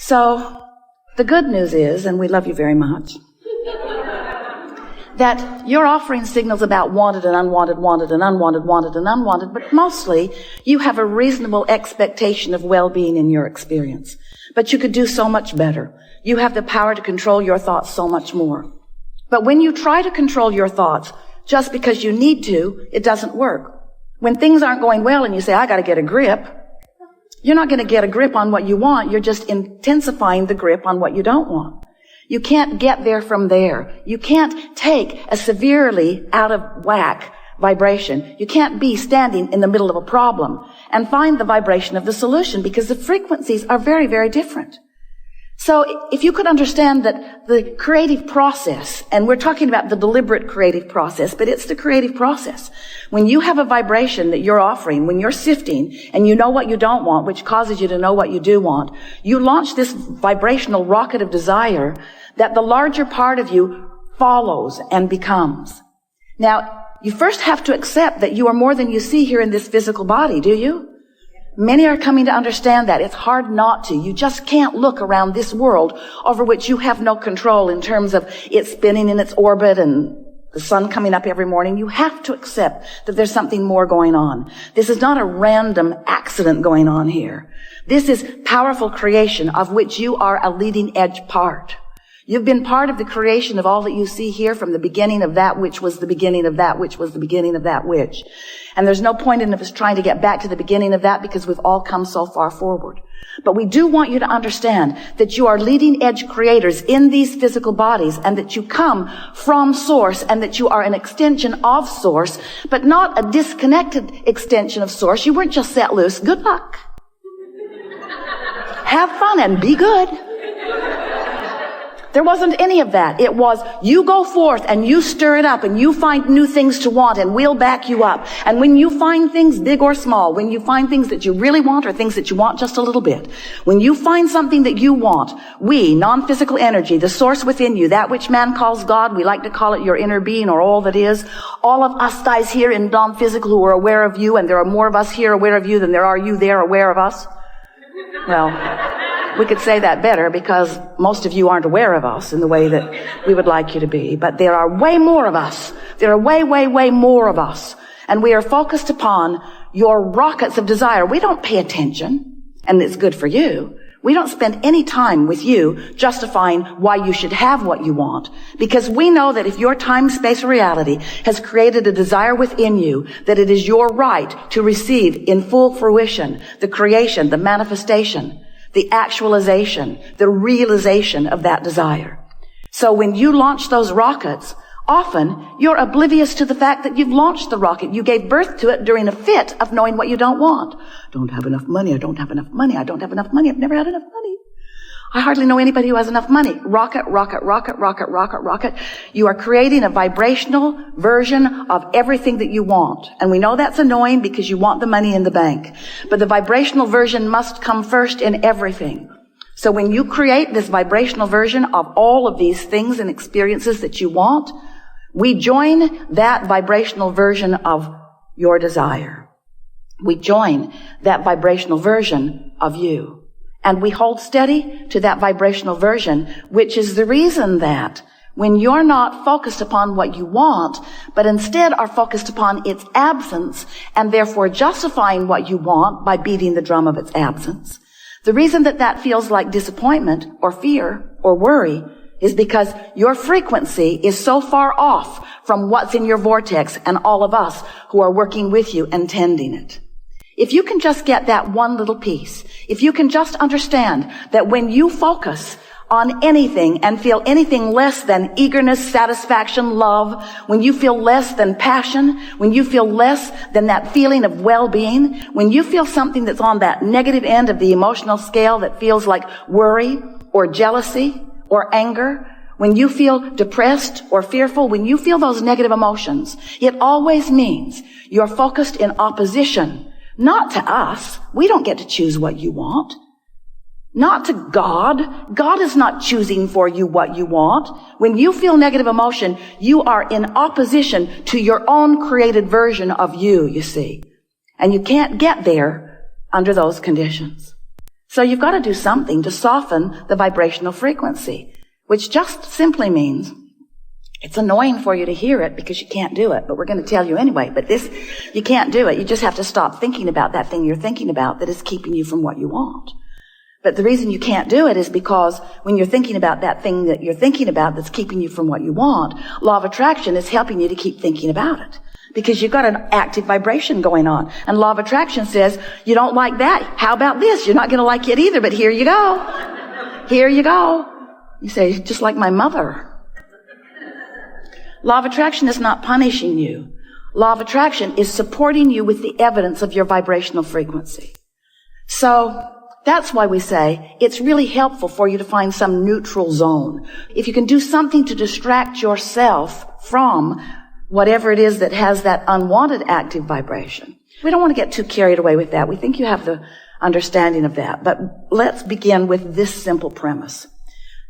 So the good news is, and we love you very much, that you're offering signals about wanted and unwanted, wanted and unwanted, wanted and unwanted, but mostly you have a reasonable expectation of well-being in your experience. But you could do so much better. You have the power to control your thoughts so much more. But when you try to control your thoughts just because you need to, it doesn't work. When things aren't going well and you say, I got to get a grip, you're not going to get a grip on what you want. You're just intensifying the grip on what you don't want. You can't get there from there. You can't take a severely out of whack vibration. You can't be standing in the middle of a problem and find the vibration of the solution because the frequencies are very, very different. So if you could understand that the creative process, and we're talking about the deliberate creative process, but it's the creative process. When you have a vibration that you're offering, when you're sifting and you know what you don't want, which causes you to know what you do want, you launch this vibrational rocket of desire that the larger part of you follows and becomes. Now, you first have to accept that you are more than you see here in this physical body, do you? Many are coming to understand that. It's hard not to. You just can't look around this world over which you have no control in terms of it spinning in its orbit and the sun coming up every morning. You have to accept that there's something more going on. This is not a random accident going on here. This is powerful creation of which you are a leading edge part. You've been part of the creation of all that you see here from the beginning of that which was the beginning of that which was the beginning of that which. And there's no point in us trying to get back to the beginning of that because we've all come so far forward. But we do want you to understand that you are leading edge creators in these physical bodies and that you come from Source and that you are an extension of Source, but not a disconnected extension of Source. You weren't just set loose. Good luck. Have fun and be good. There wasn't any of that. It was, you go forth and you stir it up and you find new things to want and we'll back you up. And when you find things big or small, when you find things that you really want or things that you want just a little bit, when you find something that you want, we, non-physical energy, the source within you, that which man calls God, we like to call it your inner being or all that is, all of us guys here in non-physical who are aware of you, and there are more of us here aware of you than there are you there aware of us. Well, we could say that better because most of you aren't aware of us in the way that we would like you to be. But there are way more of us. There are way, way, way more of us. And we are focused upon your rockets of desire. We don't pay attention, and it's good for you. We don't spend any time with you justifying why you should have what you want. Because we know that if your time, space, or reality has created a desire within you, that it is your right to receive in full fruition the creation, the manifestation, the actualization, the realization of that desire. So when you launch those rockets, often you're oblivious to the fact that you've launched the rocket. You gave birth to it during a fit of knowing what you don't want. Don't have enough money. I don't have enough money. I don't have enough money. I've never had enough money. I hardly know anybody who has enough money. Rocket, rocket, rocket, rocket, rocket, rocket. You are creating a vibrational version of everything that you want. And we know that's annoying because you want the money in the bank. But the vibrational version must come first in everything. So when you create this vibrational version of all of these things and experiences that you want, we join that vibrational version of your desire. We join that vibrational version of you. And we hold steady to that vibrational version, which is the reason that when you're not focused upon what you want, but instead are focused upon its absence and therefore justifying what you want by beating the drum of its absence, the reason that that feels like disappointment or fear or worry is because your frequency is so far off from what's in your vortex and all of us who are working with you and tending it. If you can just get that one little piece, if you can just understand that when you focus on anything and feel anything less than eagerness, satisfaction, love, when you feel less than passion, when you feel less than that feeling of well-being, when you feel something that's on that negative end of the emotional scale that feels like worry or jealousy or anger, when you feel depressed or fearful, when you feel those negative emotions, it always means you're focused in opposition. Not to us. We don't get to choose what you want. Not to God. God is not choosing for you what you want. When you feel negative emotion, you are in opposition to your own created version of you see. And you can't get there under those conditions. So you've got to do something to soften the vibrational frequency, which just simply means it's annoying for you to hear it because you can't do it, but we're going to tell you anyway. But you can't do it. You just have to stop thinking about that thing you're thinking about that is keeping you from what you want. But the reason you can't do it is because when you're thinking about that thing that you're thinking about that's keeping you from what you want, law of attraction is helping you to keep thinking about it. Because you've got an active vibration going on. And law of attraction says, you don't like that. How about this? You're not going to like it either, but here you go. Here you go. You say, just like my mother. Law of attraction is not punishing you. Law of attraction is supporting you with the evidence of your vibrational frequency. So that's why we say it's really helpful for you to find some neutral zone. If you can do something to distract yourself from whatever it is that has that unwanted active vibration. We don't want to get too carried away with that. We think you have the understanding of that. But let's begin with this simple premise.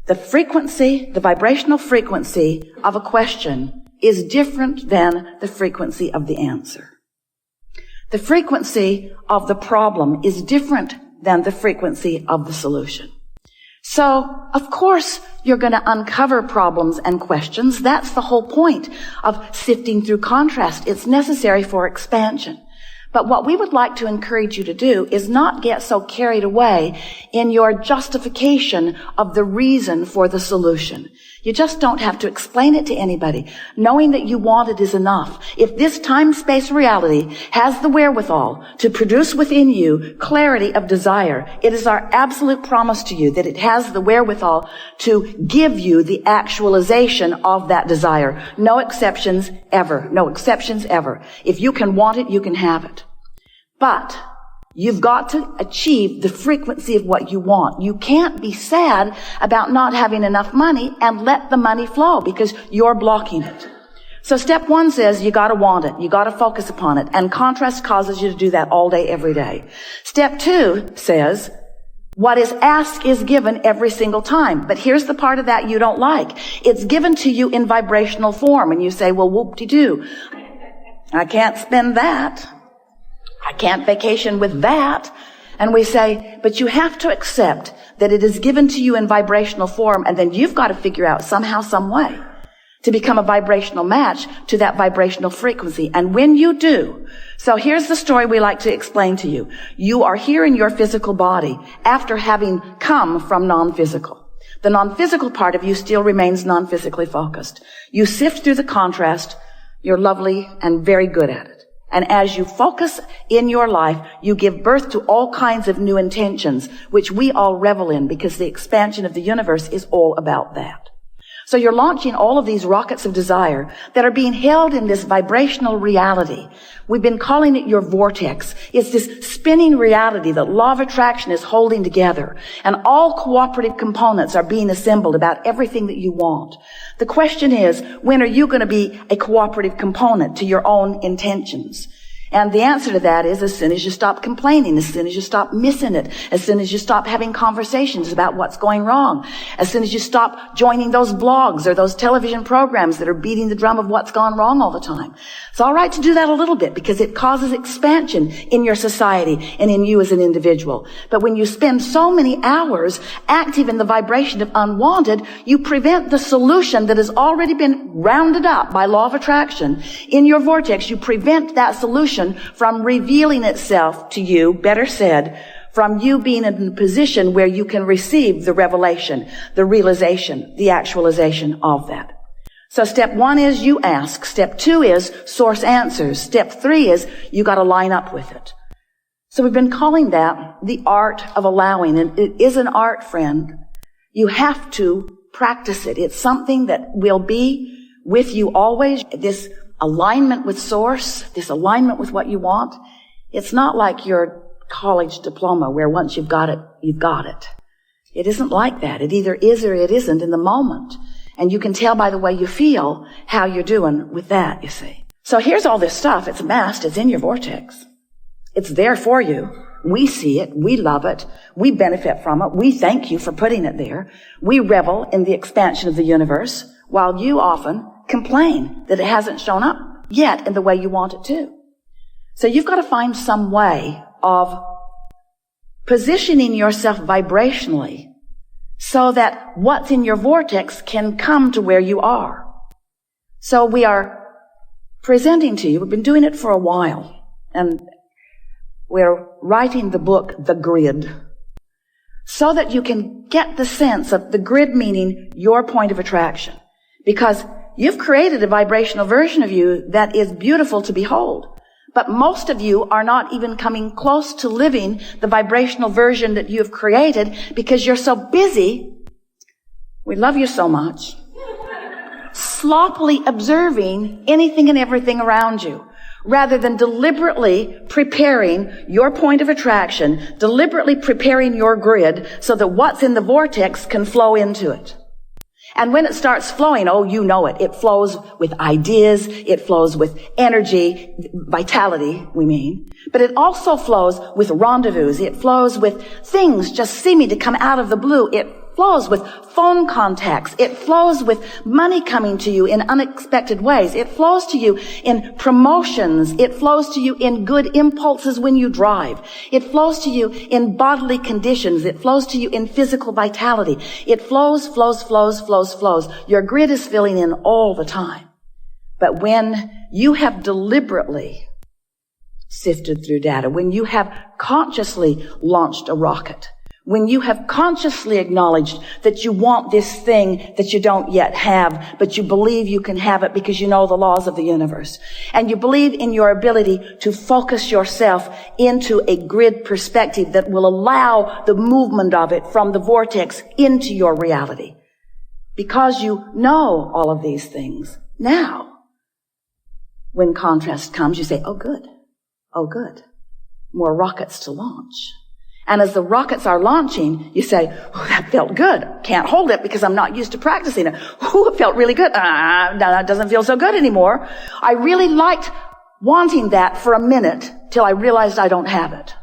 The frequency, the vibrational frequency of a question is different than the frequency of the answer. The frequency of the problem is different than the frequency of the solution. So, of course, you're going to uncover problems and questions. That's the whole point of sifting through contrast. It's necessary for expansion. But what we would like to encourage you to do is not get so carried away in your justification of the reason for the solution. You just don't have to explain it to anybody. Knowing that you want it is enough. If this time-space reality has the wherewithal to produce within you clarity of desire, it is our absolute promise to you that it has the wherewithal to give you the actualization of that desire. No exceptions ever. No exceptions ever. If you can want it, you can have it. But you've got to achieve the frequency of what you want. You can't be sad about not having enough money and let the money flow because you're blocking it. So step one says you got to want it. You got to focus upon it. And contrast causes you to do that all day, every day. Step two says what is asked is given every single time. But here's the part of that you don't like. It's given to you in vibrational form. And you say, well, whoop-de-doo. I can't spend that. I can't vacation with that. And we say, but you have to accept that it is given to you in vibrational form, and then you've got to figure out somehow, some way to become a vibrational match to that vibrational frequency. And when you do, so here's the story we like to explain to you. You are here in your physical body after having come from non-physical. The non-physical part of you still remains non-physically focused. You sift through the contrast. You're lovely and very good at it. And as you focus in your life, you give birth to all kinds of new intentions, which we all revel in because the expansion of the universe is all about that. So you're launching all of these rockets of desire that are being held in this vibrational reality. We've been calling it your vortex. It's this spinning reality that law of attraction is holding together. And all cooperative components are being assembled about everything that you want. The question is, when are you going to be a cooperative component to your own intentions? And the answer to that is as soon as you stop complaining, as soon as you stop missing it, as soon as you stop having conversations about what's going wrong, as soon as you stop joining those blogs or those television programs that are beating the drum of what's gone wrong all the time. It's all right to do that a little bit because it causes expansion in your society and in you as an individual. But when you spend so many hours active in the vibration of unwanted, you prevent the solution that has already been rounded up by law of attraction in your vortex. You prevent that solution from revealing itself to you, better said, from you being in a position where you can receive the revelation, the realization, the actualization of that. So step one is you ask. Step two is source answers. Step three is you got to line up with it. So we've been calling that the art of allowing, and it is an art, friend. You have to practice it. It's something that will be with you always. This alignment with source, this alignment with what you want, it's not like your college diploma where once you've got it, you've got it. It isn't like that. It either is or it isn't in the moment. And you can tell by the way you feel how you're doing with that, you see. So here's all this stuff. It's amassed. It's in your vortex. It's there for you. We see it. We love it. We benefit from it. We thank you for putting it there. We revel in the expansion of the universe while you often complain that it hasn't shown up yet in the way you want it to. So you've got to find some way of positioning yourself vibrationally so that what's in your vortex can come to where you are. So we are presenting to you, we've been doing it for a while, and we're writing the book, The Grid, so that you can get the sense of the grid meaning your point of attraction. Because you've created a vibrational version of you that is beautiful to behold. But most of you are not even coming close to living the vibrational version that you've created because you're so busy. We love you so much. Sloppily observing anything and everything around you, rather than deliberately preparing your point of attraction, deliberately preparing your grid so that what's in the vortex can flow into it. And when it starts flowing, oh, you know it. It flows with ideas. It flows with energy, vitality, we mean. But it also flows with rendezvous. It flows with things just seeming to come out of the blue. It flows with phone contacts. It flows with money coming to you in unexpected ways. It flows to you in promotions. It flows to you in good impulses when you drive. It flows to you in bodily conditions. It flows to you in physical vitality. It flows. Your grid is filling in all the time. But when you have deliberately sifted through data, when you have consciously launched a rocket, when you have consciously acknowledged that you want this thing that you don't yet have, but you believe you can have it because you know the laws of the universe, and you believe in your ability to focus yourself into a grid perspective that will allow the movement of it from the vortex into your reality. Because you know all of these things, now, when contrast comes, you say, oh good, more rockets to launch. And as the rockets are launching, you say, oh, that felt good. Can't hold it because I'm not used to practicing it. Oh, it felt really good. No, that doesn't feel so good anymore. I really liked wanting that for a minute till I realized I don't have it.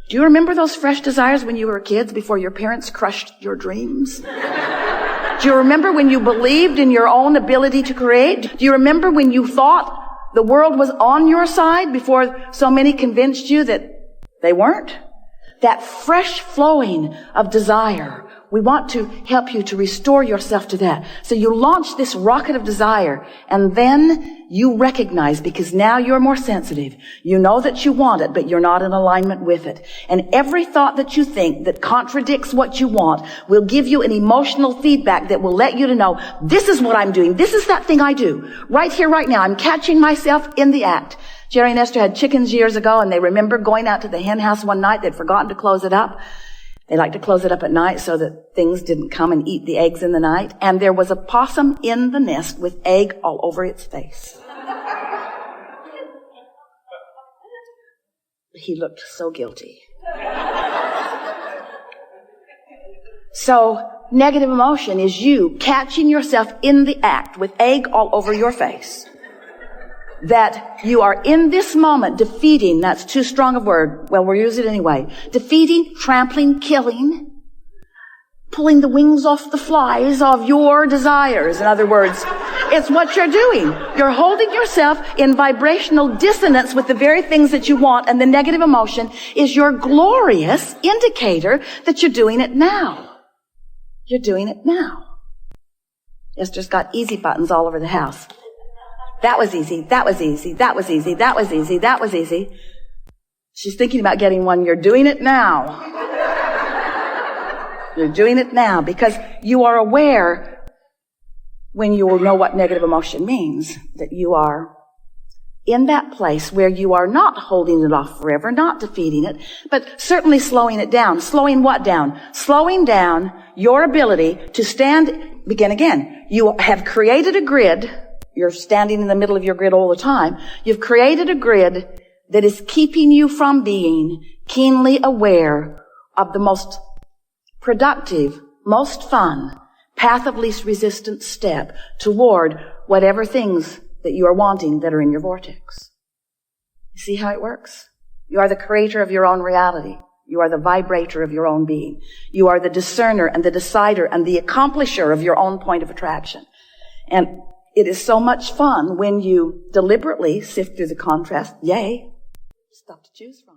Do you remember those fresh desires when you were kids before your parents crushed your dreams? Do you remember when you believed in your own ability to create? Do you remember when you thought the world was on your side before so many convinced you that they weren't? That fresh flowing of desire. We want to help you to restore yourself to that. So you launch this rocket of desire, and then you recognize, because now you're more sensitive. You know that you want it, but you're not in alignment with it. And every thought that you think that contradicts what you want will give you an emotional feedback that will let you to know, this is what I'm doing. This is that thing I do. Right here, right now. I'm catching myself in the act. Jerry and Esther had chickens years ago, and they remember going out to the hen house one night. They'd forgotten to close it up. They liked to close it up at night so that things didn't come and eat the eggs in the night. And there was a possum in the nest with egg all over its face. He looked so guilty. So negative emotion is you catching yourself in the act with egg all over your face. That you are in this moment defeating, that's too strong a word, well, we'll use it anyway, defeating, trampling, killing, pulling the wings off the flies of your desires. In other words, it's what you're doing. You're holding yourself in vibrational dissonance with the very things that you want, and the negative emotion is your glorious indicator that you're doing it now. You're doing it now. Esther's got easy buttons all over the house. That was easy. That was easy. That was easy. That was easy. That was easy. She's thinking about getting one. You're doing it now. You're doing it now because you are aware when you will know what negative emotion means, that you are in that place where you are not holding it off forever, not defeating it, but certainly slowing it down. Slowing what down? Slowing down your ability to stand, begin again. You have created a grid. You're standing in the middle of your grid all the time. You've created a grid that is keeping you from being keenly aware of the most productive, most fun, path of least resistance step toward whatever things that you are wanting that are in your vortex. You see how it works? You are the creator of your own reality. You are the vibrator of your own being. You are the discerner and the decider and the accomplisher of your own point of attraction. And it is so much fun when you deliberately sift through the contrast. Yay. Stuff to choose from.